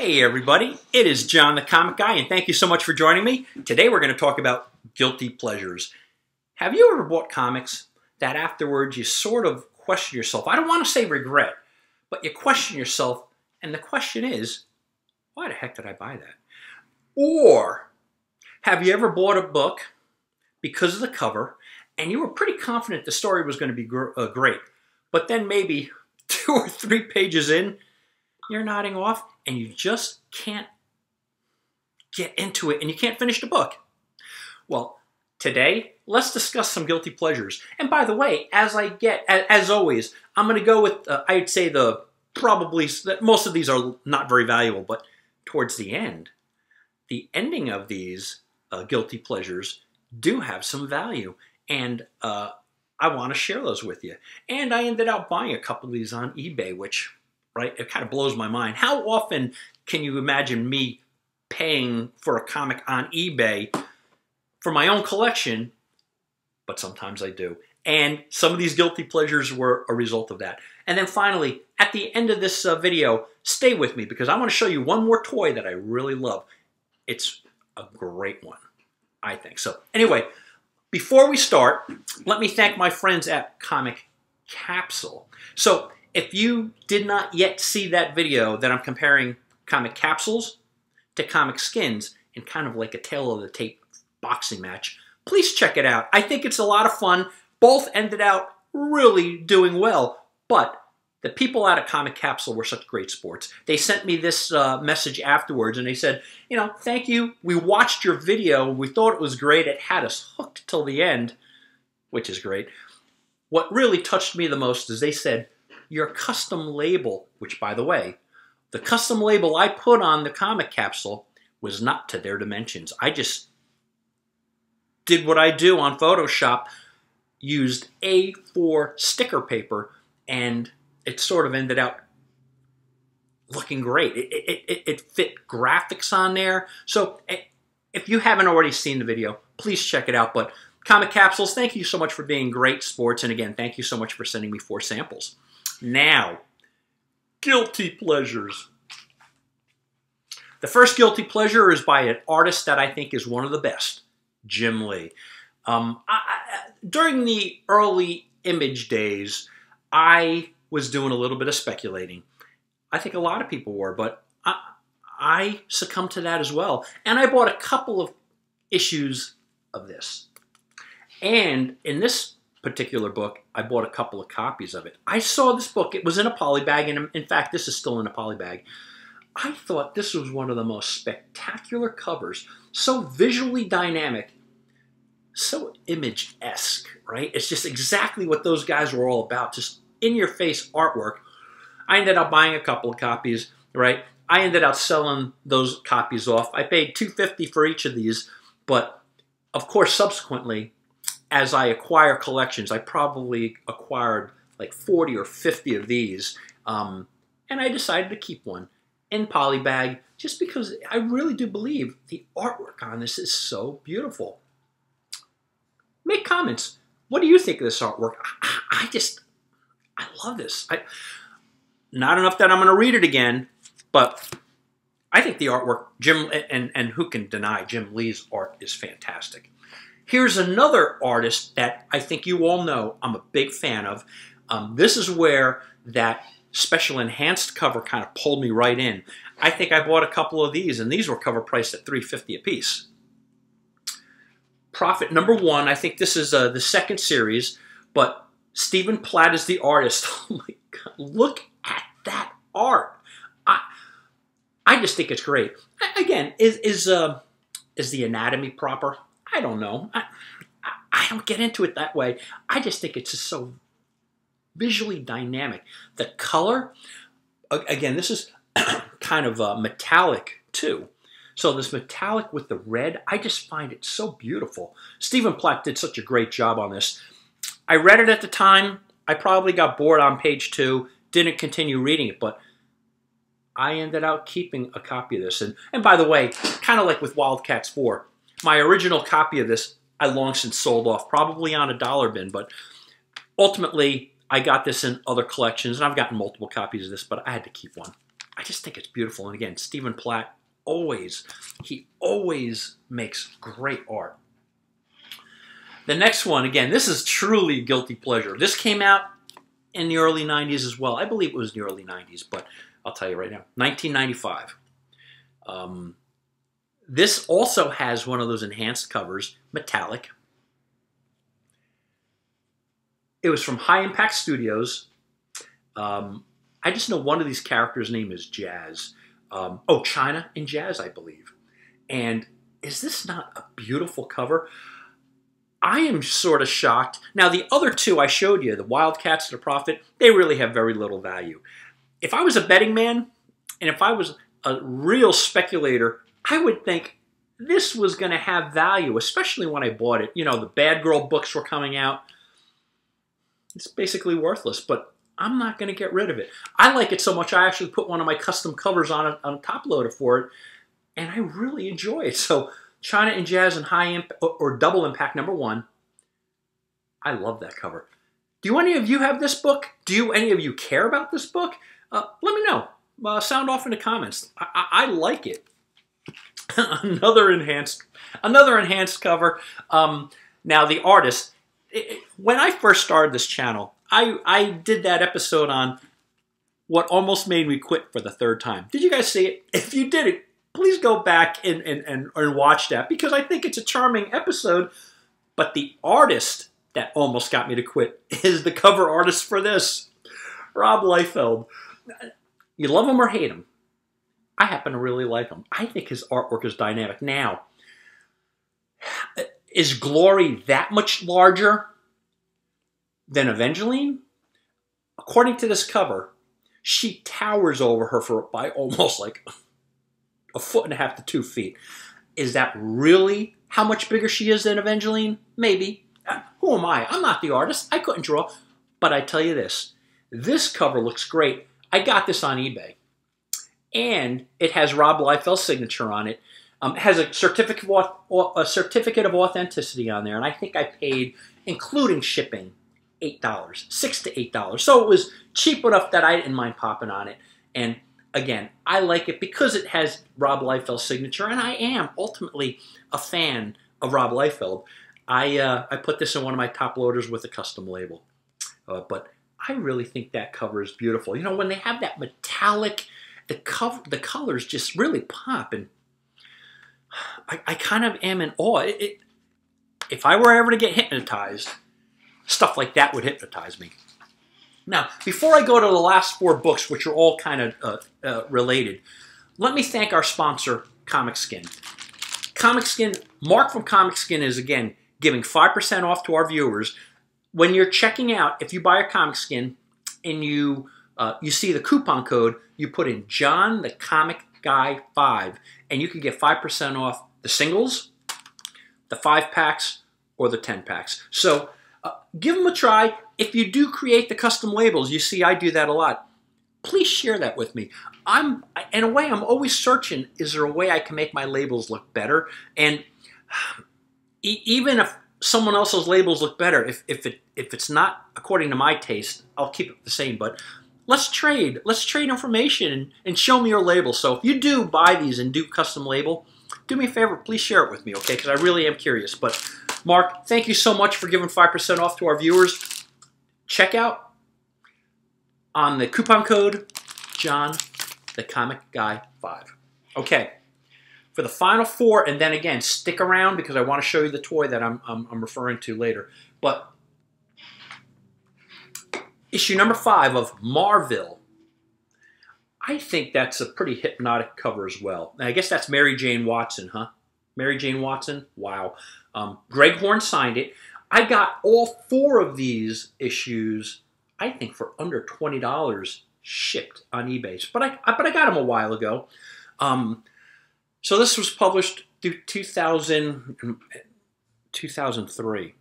Hey everybody, it is John the Comic Guy, and thank you so much for joining me. Today we're going to talk about guilty pleasures. Have you ever bought comics that afterwards you sort of question yourself? I don't want to say regret, but you question yourself, and the question is, why the heck did I buy that? Or have you ever bought a book because of the cover, and you were pretty confident the story was going to be great, but then maybe 2 or 3 pages in, you're nodding off, and you just can't get into it, and you can't finish the book. Well, today, let's discuss some guilty pleasures. And by the way, as always, I'm going to go with, I'd say most of these are not very valuable, but towards the ending of these guilty pleasures do have some value, and I want to share those with you. And I ended up buying a couple of these on eBay, which, right, it kind of blows my mind. How often can you imagine me paying for a comic on eBay for my own collection? But sometimes I do. And some of these guilty pleasures were a result of that. And then finally, at the end of this video, stay with me because I want to show you one more toy that I really love. It's a great one, I think. So anyway, before we start, let me thank my friends at Comic Capsule. So if you did not yet see that video that I'm comparing comic capsules to comic skins in kind of like a tail of the tape boxing match, please check it out. I think it's a lot of fun. Both ended out really doing well, but the people out at Comic Capsule were such great sports. They sent me this message afterwards, and they said, you know, thank you. We watched your video. We thought it was great. It had us hooked till the end, which is great. What really touched me the most is they said, your custom label, which, by the way, the custom label I put on the comic capsule was not to their dimensions. I just did what I do on Photoshop, used A4 sticker paper, and it sort of ended out looking great. It fit graphics on there. So if you haven't already seen the video, please check it out. But Comic Capsules, thank you so much for being great sports. And again, thank you so much for sending me 4 samples. Now, guilty pleasures. The first guilty pleasure is by an artist that I think is one of the best, Jim Lee. During the early Image days, I was doing a little bit of speculating. I think a lot of people were, but I succumbed to that as well. And I bought a couple of issues of this. And in this particular book, I bought a couple of copies of it. I saw this book. It was in a poly bag, and in fact, this is still in a poly bag. I thought this was one of the most spectacular covers, so visually dynamic, so Image-esque, right? It's just exactly what those guys were all about, just in-your-face artwork. I ended up buying a couple of copies, right? I ended up selling those copies off. I paid $2.50 for each of these, but of course, subsequently, as I acquire collections, I probably acquired like 40 or 50 of these, and I decided to keep one in polybag just because I really do believe the artwork on this is so beautiful. Make comments. What do you think of this artwork? I love this. Not enough that I'm going to read it again, but I think the artwork, and who can deny Jim Lee's art is fantastic. Here's another artist that I think you all know I'm a big fan of. This is where that special enhanced cover kind of pulled me right in. I think I bought a couple of these, and these were cover priced at $3.50 a piece. Prophet #1, I think this is the second series, but Stephen Platt is the artist. Oh my God, look at that art. I just think it's great. Again, is the anatomy proper? I don't know. I don't get into it that way. I just think it's just so visually dynamic. The color, again, this is kind of metallic too. So this metallic with the red, I just find it so beautiful. Stephen Platt did such a great job on this. I read it at the time. I probably got bored on page 2, didn't continue reading it, but I ended up keeping a copy of this. And by the way, kind of like with Wildcats 4, my original copy of this, I long since sold off, probably on a dollar bin, but ultimately, I got this in other collections, and I've gotten multiple copies of this, but I had to keep one. I just think it's beautiful. And again, Stephen Platt he always makes great art. The next one, again, this is truly guilty pleasure. This came out in the early 90s as well. I believe it was the early 90s, but I'll tell you right now, 1995. This also has one of those enhanced covers, metallic. It was from High Impact Studios. I just know one of these characters' name is Jazz. China and Jazz, I believe. And is this not a beautiful cover? I am sort of shocked. Now, the other two I showed you, the Wildcats and the Prophet, they really have very little value. If I was a betting man, and if I was a real speculator, I would think this was going to have value, especially when I bought it. You know, the Bad Girl books were coming out. It's basically worthless, but I'm not going to get rid of it. I like it so much, I actually put one of my custom covers on a top loader for it, and I really enjoy it. So China and Jazz and High Impact, or Double Impact #1. I love that cover. Do any of you have this book? Do any of you care about this book? Let me know. Sound off in the comments. I like it. another enhanced cover. Now the artist. When I first started this channel, I did that episode on what almost made me quit for the 3rd time. Did you guys see it? If you did it, please go back and watch that, because I think it's a charming episode. But the artist that almost got me to quit is the cover artist for this, Rob Liefeld. You love him or hate him, I happen to really like him. I think his artwork is dynamic. Now, is Glory that much larger than Evangeline? According to this cover, she towers over her by almost like 1.5 feet to 2 feet. Is that really how much bigger she is than Evangeline? Maybe. Who am I? I'm not the artist. I couldn't draw. But I tell you this cover looks great. I got this on eBay. And it has Rob Liefeld's signature on it. It has a certificate of authenticity on there. And I think I paid, including shipping, $8, $6 to $8. So it was cheap enough that I didn't mind popping on it. And again, I like it because it has Rob Liefeld's signature, and I am ultimately a fan of Rob Liefeld. I put this in one of my top loaders with a custom label. But I really think that cover is beautiful. You know, when they have that metallic, the colors just really pop, and I kind of am in awe. If I were ever to get hypnotized, stuff like that would hypnotize me. Now, before I go to the last 4 books, which are all kind of related, let me thank our sponsor, Comic Skin. Comic Skin, Mark from Comic Skin is, again, giving 5% off to our viewers. When you're checking out, if you buy a Comic Skin and you see the coupon code, you put in John the Comic Guy 5, and you can get 5% off the singles, the 5-packs, or the 10-packs. So give them a try. If you do create the custom labels, you see I do that a lot. Please share that with me. In a way, I'm always searching, is there a way I can make my labels look better? And even if someone else's labels look better, if it's not according to my taste, I'll keep it the same. But let's trade information and show me your label. So if you do buy these and do custom label, do me a favor, please share it with me, okay? Because I really am curious. But Mark, thank you so much for giving 5% off to our viewers. Check out on the coupon code, John the Comic Guy 5. Okay, for the final 4, and then again, stick around because I want to show you the toy that I'm referring to later. But issue number 5 of Marvel, I think that's a pretty hypnotic cover as well. Now, I guess that's Mary Jane Watson, huh? Mary Jane Watson? Wow. Greg Horn signed it. I got all 4 of these issues, I think, for under $20 shipped on eBay. But I got them a while ago. So this was published through 2003.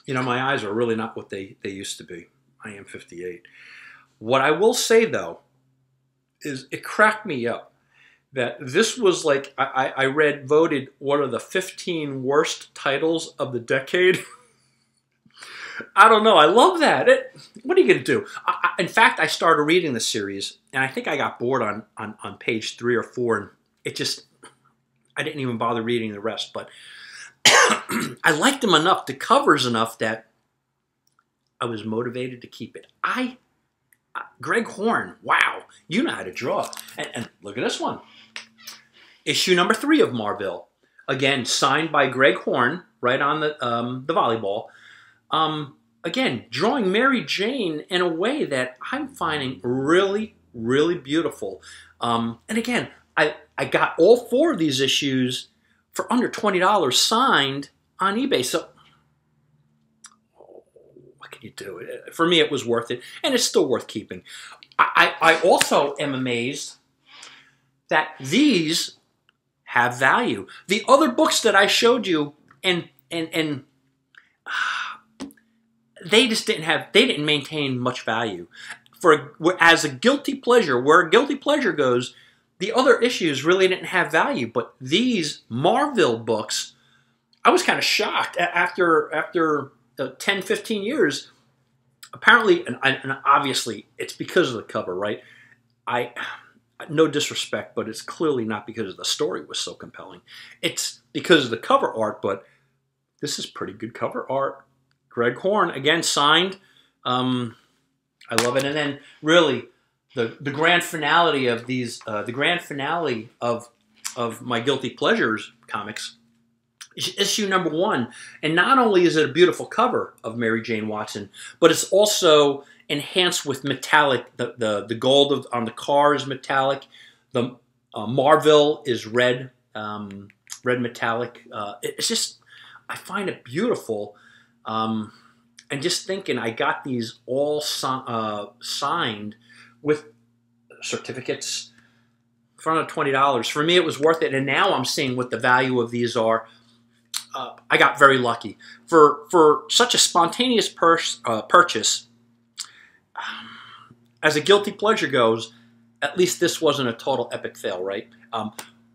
You know, my eyes are really not what they used to be. I am 58. What I will say, though, is it cracked me up that this was like, I read, voted one of the 15 worst titles of the decade. I don't know. I love that. What are you going to do? In fact, I started reading the series, and I think I got bored on page 3 or 4, and it just, I didn't even bother reading the rest. But I liked them enough, the covers enough, that I was motivated to keep it. Greg Horn, wow, you know how to draw. And look at this one. Issue number 3 of Marvel. Again, signed by Greg Horn, right on the volleyball. Again, drawing Mary Jane in a way that I'm finding really, really beautiful. And again, I got all 4 of these issues for under $20 signed on eBay. So what can you do? For me, it was worth it, and it's still worth keeping. I also am amazed that these have value. The other books that I showed you, and they just didn't maintain much value. As a guilty pleasure, where a guilty pleasure goes, the other issues really didn't have value. But these Marvel books, I was kind of shocked after 10, 15 years. Apparently, and obviously, it's because of the cover, right? No disrespect, but it's clearly not because the story was so compelling. It's because of the cover art, but this is pretty good cover art. Greg Horn, again, signed. I love it. And then, really, the grand finale of these, the grand finale of my Guilty Pleasures comics, issue number 1. And not only is it a beautiful cover of Mary Jane Watson, but it's also enhanced with metallic. The gold on the car is metallic. The Marvel is red, red metallic. It's just, I find it beautiful. And just thinking, I got these all signed with certificates for under $20. For me, it was worth it. And now I'm seeing what the value of these are. I got very lucky. For such a spontaneous purchase, as a guilty pleasure goes, at least this wasn't a total epic fail, right?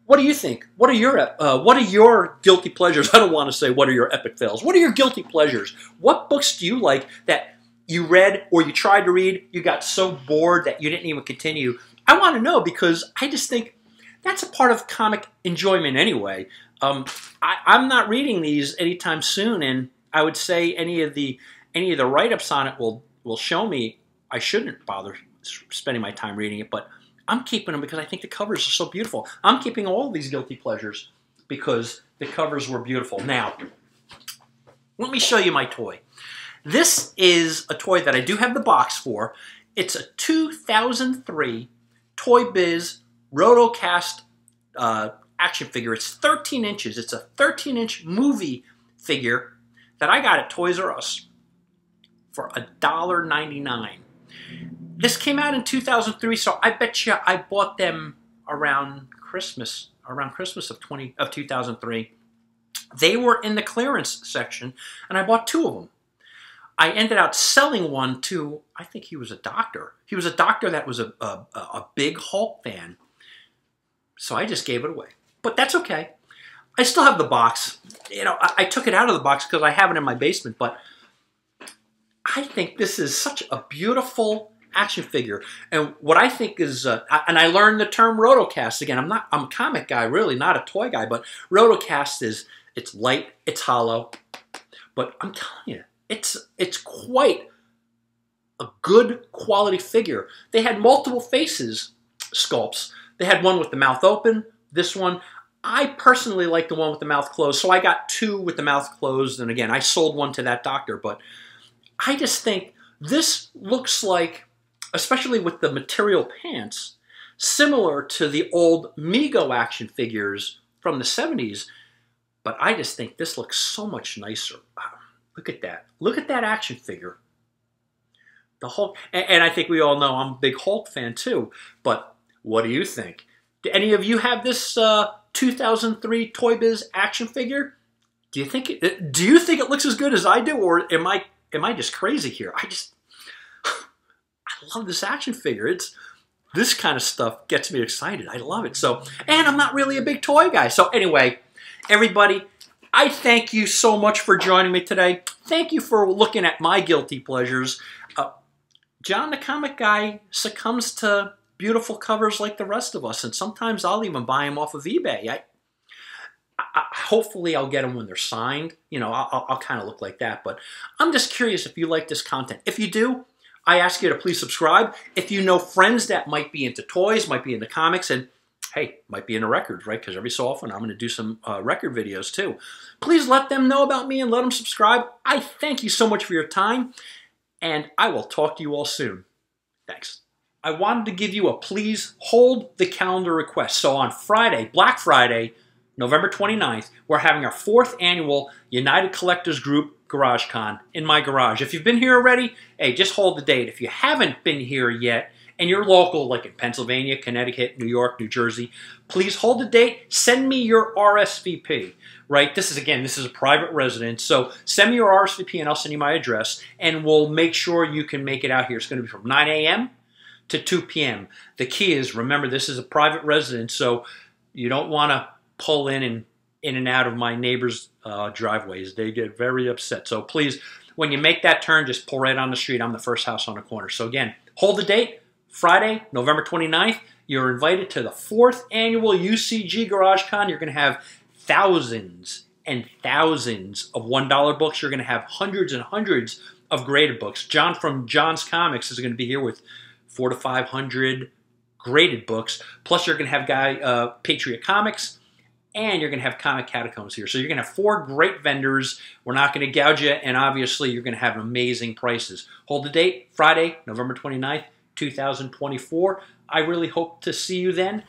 What do you think? What are your guilty pleasures? I don't want to say what are your epic fails. What are your guilty pleasures? What books do you like that you read or you tried to read, you got so bored that you didn't even continue? I want to know, because I just think that's a part of comic enjoyment anyway. I'm not reading these anytime soon, and I would say any of the write-ups on it will show me I shouldn't bother spending my time reading it, but I'm keeping them because I think the covers are so beautiful. I'm keeping all these guilty pleasures because the covers were beautiful. Now, let me show you my toy. This is a toy that I do have the box for. It's a 2003 Toy Biz Rotocast action figure. It's 13 inches. It's a 13-inch movie figure that I got at Toys R Us for $1.99. This came out in 2003, so I bet you I bought them around Christmas of 2003. They were in the clearance section, and I bought 2 of them. I ended up selling one to, I think he was a doctor. He was a doctor that was a big Hulk fan. So I just gave it away. But that's okay. I still have the box. You know, I took it out of the box because I have it in my basement, but I think this is such a beautiful action figure. And what I think is, and I learned the term rotocast again. I'm a comic guy, really, not a toy guy, but rotocast is, it's light, it's hollow. But I'm telling you, it's quite a good quality figure. They had multiple faces sculpts. They had one with the mouth open, this one. I personally like the one with the mouth closed, so I got 2 with the mouth closed, and again, I sold one to that doctor, but I just think this looks like, especially with the material pants, similar to the old Mego action figures from the 70s, but I just think this looks so much nicer. Look at that. Look at that action figure. The Hulk, and I think we all know I'm a big Hulk fan too, but what do you think? Do any of you have this 2003 Toy Biz action figure? Do you think it looks as good as I do, or am I just crazy here? I love this action figure. This kind of stuff gets me excited. I love it. So, and I'm not really a big toy guy. So anyway, everybody, I thank you so much for joining me today. thank you for looking at my guilty pleasures. John the Comic Guy succumbs to beautiful covers like the rest of us, and sometimes I'll even buy them off of eBay. Hopefully I'll get them when they're signed. You know, I'll kind of look like that. But I'm just curious if you like this content. If you do, I ask you to please subscribe. If you know friends that might be into toys, might be into comics, and hey, might be into records, right? Because every so often I'm going to do some record videos too. Please let them know about me and let them subscribe. I thank you so much for your time, and I will talk to you all soon. Thanks. I wanted to give you a please hold the calendar request. So on Friday, Black Friday, November 29th, we're having our 4th annual United Collectors Group Garage Con in my garage. If you've been here already, hey, just hold the date. If you haven't been here yet, and you're local, like in Pennsylvania, Connecticut, New York, New Jersey, please hold the date. Send me your RSVP, right? This is a private residence, so send me your RSVP and I'll send you my address, and we'll make sure you can make it out here. It's going to be from 9 a.m. to 2 p.m. The key is, remember, this is a private residence, so you don't want to pull in and out of my neighbors' driveways. They get very upset. So please, when you make that turn, just pull right on the street. I'm the first house on the corner. So again, hold the date. Friday, November 29th, you're invited to the 4th annual UCG Garage Con. You're going to have thousands and thousands of $1 books. You're going to have hundreds and hundreds of graded books. John from John's Comics is going to be here with 400 to 500 graded books. Plus, you're going to have Patriot Comics, and you're going to have Comic Catacombs here. So you're going to have 4 great vendors. We're not going to gouge you, and obviously you're going to have amazing prices. Hold the date, Friday, November 29th, 2024. I really hope to see you then.